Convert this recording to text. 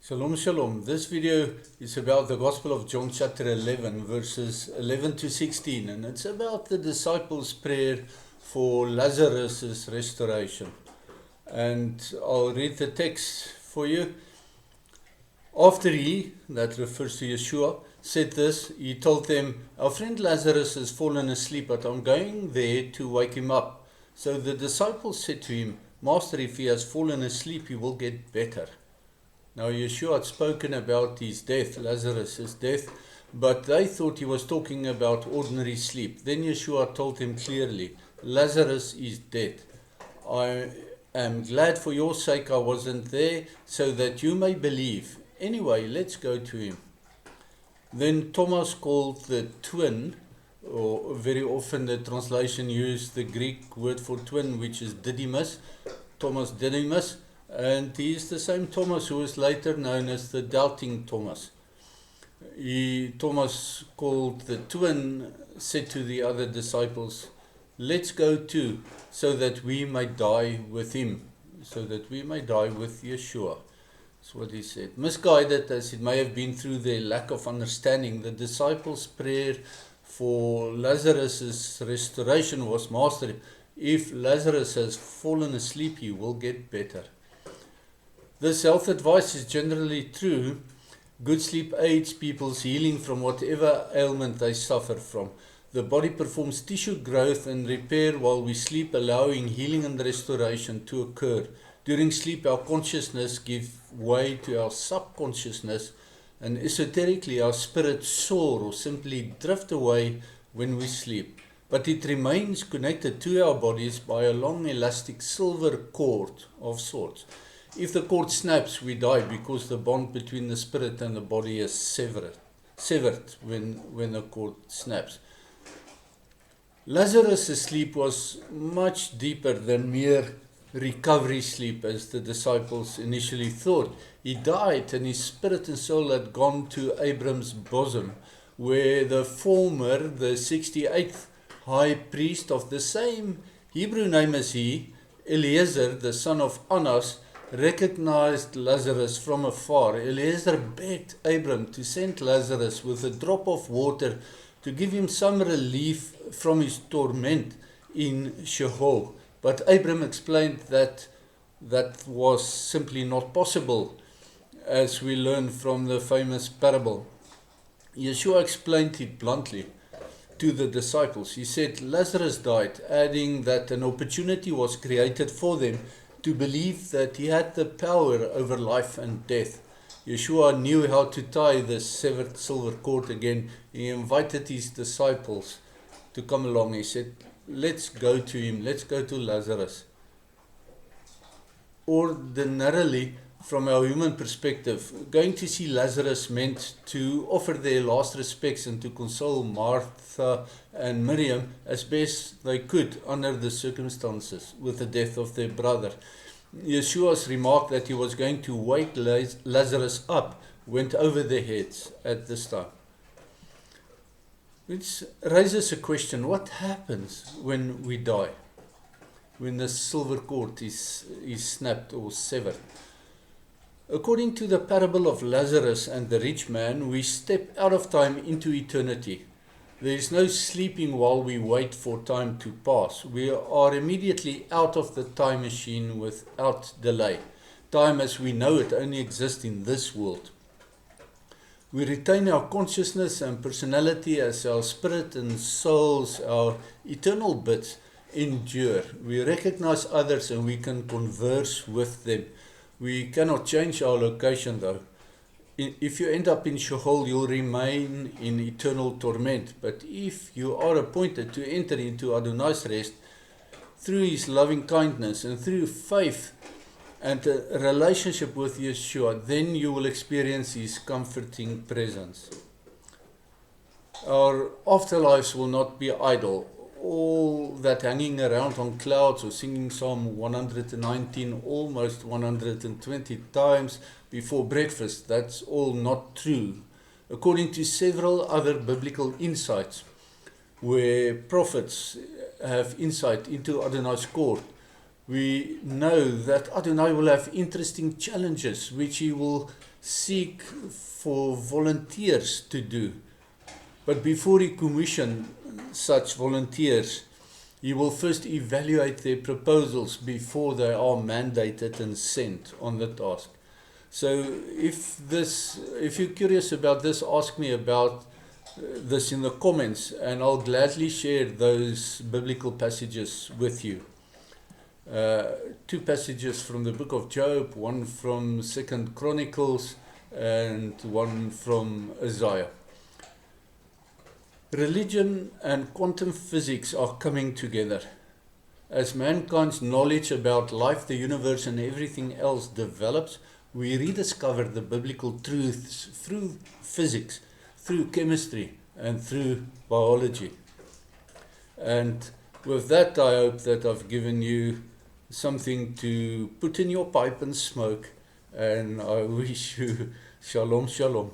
Shalom, shalom. This video is about the Gospel of John chapter 11 verses 11 to 16, and it's about the disciples' prayer for Lazarus' restoration. And I'll read the text for you. After he, that refers to Yeshua, said this, he told them, "Our friend Lazarus has fallen asleep, but I'm going there to wake him up." So the disciples said to him, "Master, if he has fallen asleep, he will get better." Now Yeshua had spoken about his death, Lazarus' death, but they thought he was talking about ordinary sleep. Then Yeshua told them clearly, "Lazarus is dead. I am glad for your sake I wasn't there, so that you may believe. Anyway, let's go to him." Then Thomas, called the twin, or very often the translation used the Greek word for twin, which is Didymus, Thomas Didymus, and he is the same Thomas who is later known as the doubting Thomas. Thomas, called the twin, said to the other disciples, "Let's go too, so that we may die with him," so that we may die with Yeshua. That's what he said. Misguided as it may have been through their lack of understanding, the disciples' prayer for Lazarus' restoration was, "Master, if Lazarus has fallen asleep, he will get better." This health advice is generally true. Good sleep aids people's healing from whatever ailment they suffer from. The body performs tissue growth and repair while we sleep, allowing healing and restoration to occur. During sleep, our consciousness gives way to our subconsciousness, and esoterically our spirits soar or simply drift away when we sleep. But it remains connected to our bodies by a long elastic silver cord of sorts. If the cord snaps, we die because the bond between the spirit and the body is severed when the cord snaps. Lazarus' sleep was much deeper than mere recovery sleep, as the disciples initially thought. He died and his spirit and soul had gone to Abram's bosom, where the 68th high priest of the same Hebrew name as he, Eliezer, the son of Anas, recognized Lazarus from afar. Eliezer begged Abram to send Lazarus with a drop of water to give him some relief from his torment in Sheol. But Abram explained that that was simply not possible, as we learn from the famous parable. Yeshua explained it bluntly to the disciples. He said, "Lazarus died," adding that an opportunity was created for them to believe that he had the power over life and death. Yeshua knew how to tie the severed silver cord again. He invited his disciples to come along. He said, "Let's go to him. Let's go to Lazarus." Ordinarily, from our human perspective, going to see Lazarus meant to offer their last respects and to console Martha and Miriam as best they could under the circumstances with the death of their brother. Yeshua's remark that he was going to wake Lazarus up went over their heads at this time. Which raises a question: what happens when we die? When the silver cord is snapped or severed? According to the parable of Lazarus and the rich man, we step out of time into eternity. There is no sleeping while we wait for time to pass. We are immediately out of the time machine without delay. Time as we know it only exists in this world. We retain our consciousness and personality as our spirit and souls, our eternal bits, endure. We recognize others and we can converse with them. We cannot change our location though. If you end up in Sheol, you'll remain in eternal torment. But if you are appointed to enter into Adonai's rest through his loving kindness and through faith and a relationship with Yeshua, then you will experience his comforting presence. Our afterlives will not be idle. All that hanging around on clouds or singing Psalm 119 almost 120 times before breakfast, that's all not true. According to several other biblical insights, where prophets have insight into Adonai's court, we know that Adonai will have interesting challenges which he will seek for volunteers to do. But before he commissions such volunteers, he will first evaluate their proposals before they are mandated and sent on the task. So if you're curious about this, ask me about this in the comments, and I'll gladly share those biblical passages with you. Two passages from the book of Job, one from 2 Chronicles, and one from Isaiah. Religion and quantum physics are coming together. As mankind's knowledge about life, the universe, and everything else develops, we rediscover the biblical truths through physics, through chemistry, and through biology. And with that, I hope that I've given you something to put in your pipe and smoke, and I wish you shalom, shalom.